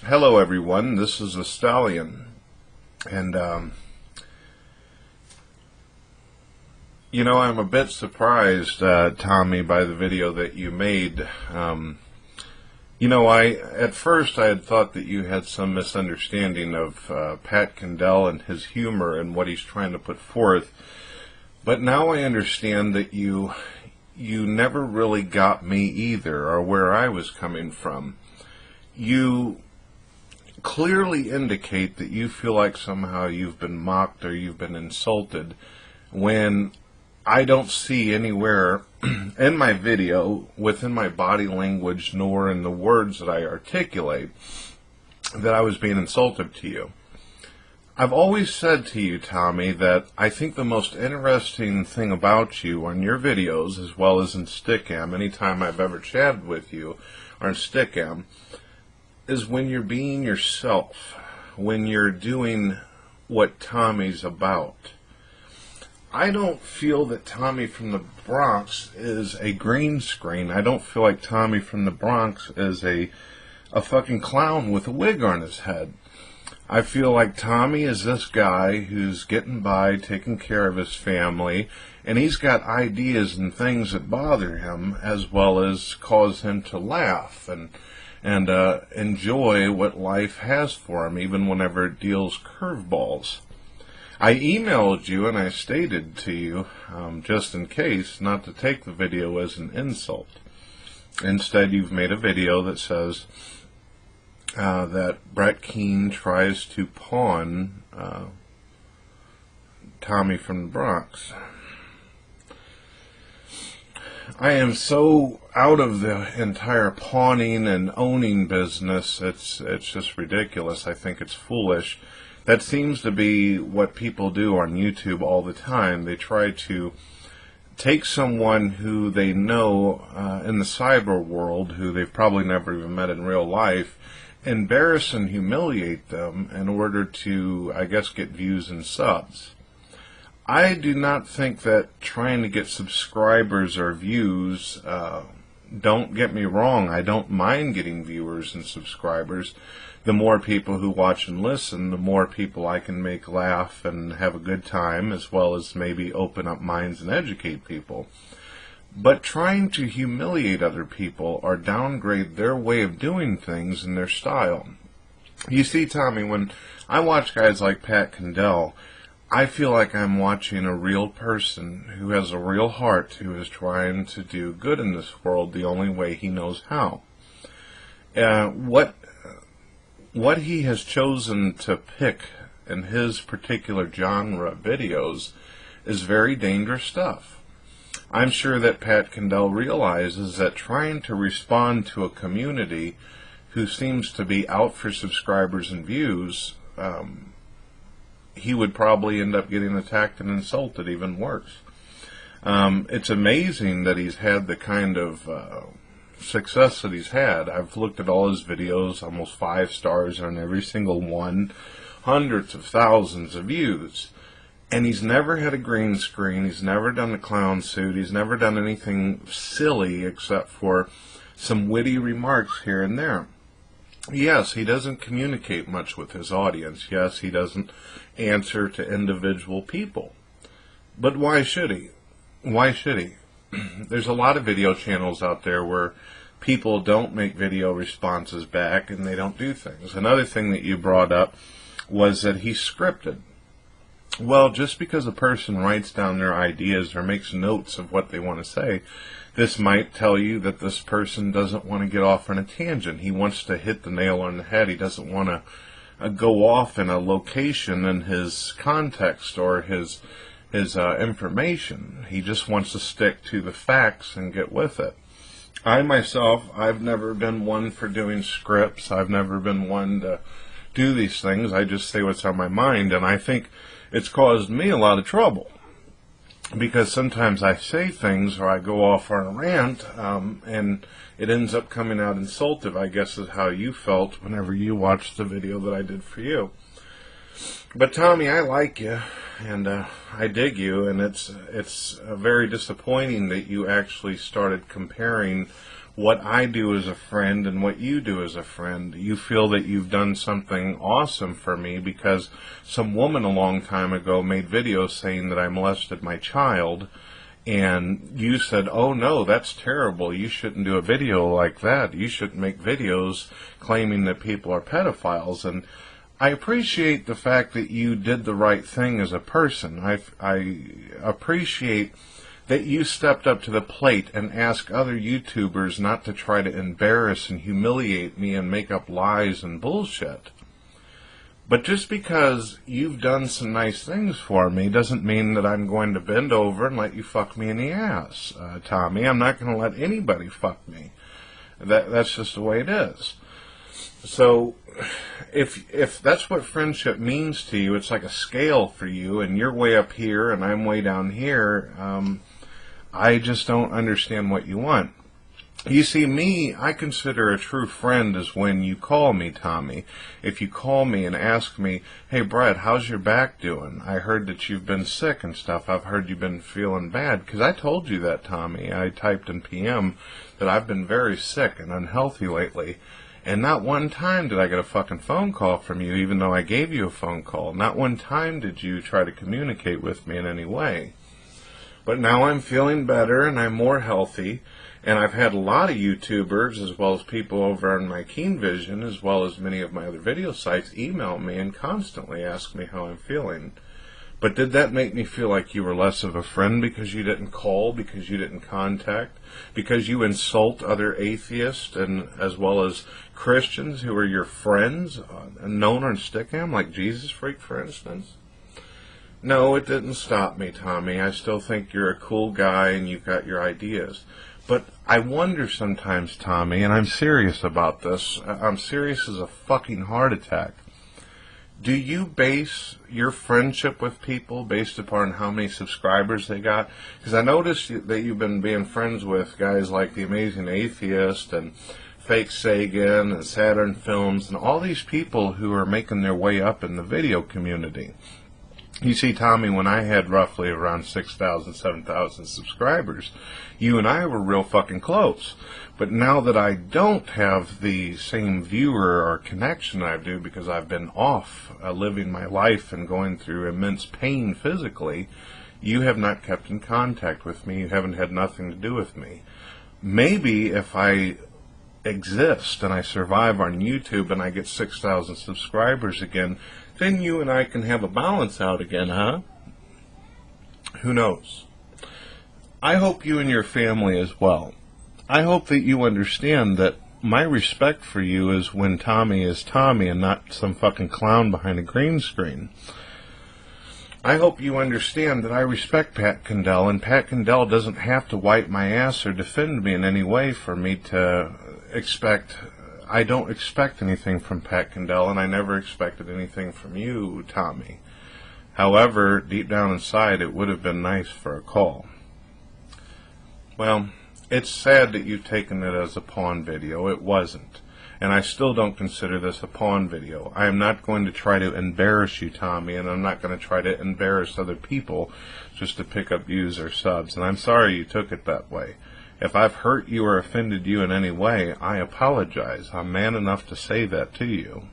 Hello everyone, this is the Stallion, and I'm a bit surprised, Tommy, by the video that you made. At first I had thought that you had some misunderstanding of Pat Kendall and his humor and what he's trying to put forth, but now I understand that you never really got me either, or where I was coming from. You clearly indicate that you feel like somehow you've been mocked or you've been insulted, when I don't see anywhere in my video, within my body language, nor in the words that I articulate, that I was being insulted to you. I've always said to you, Tommy, that I think the most interesting thing about you on your videos, as well as in Stickam, anytime I've ever chatted with you on Stickam, is when you're being yourself, when you're doing what Tommy's about. I don't feel that Tommy from the Bronx is a green screen. I don't feel like Tommy from the Bronx is a fucking clown with a wig on his head. I feel like Tommy is this guy who's getting by, taking care of his family, and he's got ideas and things that bother him, as well as cause him to laugh and enjoy what life has for him, even whenever it deals curveballs. I emailed you and I stated to you, just in case, not to take the video as an insult. Instead, you've made a video that says that Brett Keane tries to pawn Tommy from the Bronx. I am so out of the entire pawning and owning business, it's just ridiculous. I think it's foolish. That seems to be what people do on YouTube all the time. They try to take someone who they know in the cyber world, who they've probably never even met in real life, embarrass and humiliate them in order to, I guess, get views and subs. I do not think that trying to get subscribers or views, don't get me wrong, I don't mind getting viewers and subscribers. The more people who watch and listen, the more people I can make laugh and have a good time, as well as maybe open up minds and educate people. But trying to humiliate other people or downgrade their way of doing things and their style. You see, Tommy, when I watch guys like Pat Kendall, I feel like I'm watching a real person who has a real heart, who is trying to do good in this world the only way he knows how. What he has chosen to pick in his particular genre videos is very dangerous stuff. I'm sure that Pat Kendall realizes that trying to respond to a community who seems to be out for subscribers and views, he would probably end up getting attacked and insulted even worse. It's amazing that he's had the kind of success that he's had. I've looked at all his videos, almost 5 stars on every single one, hundreds of thousands of views. And he's never had a green screen, he's never done a clown suit, he's never done anything silly except for some witty remarks here and there. Yes, he doesn't communicate much with his audience. Yes, he doesn't answer to individual people. But why should he? Why should he? There's a lot of video channels out there where people don't make video responses back and they don't do things. Another thing that you brought up was that he's scripted. Well, just because a person writes down their ideas or makes notes of what they want to say, this might tell you that this person doesn't want to get off on a tangent. He wants to hit the nail on the head. He doesn't want to go off in a location in his context or his information. He just wants to stick to the facts and get with it. I myself, I've never been one for doing scripts. I've never been one to do these things. I just say what's on my mind, and I think it's caused me a lot of trouble. Because sometimes I say things or I go off on a rant, and it ends up coming out insultive, I guess is how you felt whenever you watched the video that I did for you. But Tommy, I like you, and I dig you, and it's very disappointing that you actually started comparing what I do as a friend and what you do as a friend. You feel that you've done something awesome for me because some woman a long time ago made videos saying that I molested my child, and you said, oh no, that's terrible, you shouldn't do a video like that, you shouldn't make videos claiming that people are pedophiles. And I appreciate the fact that you did the right thing as a person. I appreciate that you stepped up to the plate and asked other YouTubers not to try to embarrass and humiliate me and make up lies and bullshit. But just because you've done some nice things for me doesn't mean that I'm going to bend over and let you fuck me in the ass, Tommy. I'm not going to let anybody fuck me. That's just the way it is. So, if that's what friendship means to you, it's like a scale for you, and you're way up here and I'm way down here. I just don't understand what you want. You see, me, I consider a true friend is when you call me, Tommy. If you call me and ask me, hey, Brett, how's your back doing? I heard that you've been sick and stuff. I've heard you've been feeling bad. Because I told you that, Tommy. I typed in PM that I've been very sick and unhealthy lately. And not one time did I get a fucking phone call from you, even though I gave you a phone call. Not one time did you try to communicate with me in any way. But now I'm feeling better and I'm more healthy, and I've had a lot of YouTubers as well as people over on my Keen Vision as well as many of my other video sites email me and constantly ask me how I'm feeling. But did that make me feel like you were less of a friend because you didn't call, because you didn't contact, because you insult other atheists and as well as Christians who are your friends, known on Stickam, like Jesus Freak, for instance? No, it didn't stop me, Tommy. I still think you're a cool guy and you've got your ideas. But I wonder sometimes, Tommy, and I'm serious about this, I'm serious as a fucking heart attack. Do you base your friendship with people based upon how many subscribers they got? Because I noticed that you've been being friends with guys like The Amazing Atheist and Fake Sagan and Saturn Films and all these people who are making their way up in the video community. You see, Tommy, when I had roughly around 6,000, 7,000 subscribers, you and I were real fucking close. But now that I don't have the same viewer or connection I do because I've been off living my life and going through immense pain physically, you have not kept in contact with me. You haven't had nothing to do with me. Maybe if I exist and I survive on YouTube and I get 6,000 subscribers again, then you and I can have a balance out again, huh? Who knows? I hope you and your family as well. I hope that you understand that my respect for you is when Tommy is Tommy and not some fucking clown behind a green screen. I hope you understand that I respect Pat Condell, and Pat Condell doesn't have to wipe my ass or defend me in any way for me to expect. I don't expect anything from Pat Condell, and I never expected anything from you, Tommy. However, deep down inside, it would have been nice for a call. Well, it's sad that you've taken it as a pawn video. It wasn't. And I still don't consider this a pawn video. I am not going to try to embarrass you, Tommy, and I'm not going to try to embarrass other people just to pick up views or subs. And I'm sorry you took it that way. If I've hurt you or offended you in any way, I apologize. I'm man enough to say that to you.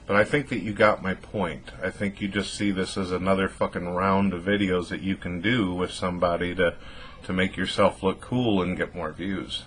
But I think that you got my point. I think you just see this as another fucking round of videos that you can do with somebody to make yourself look cool and get more views.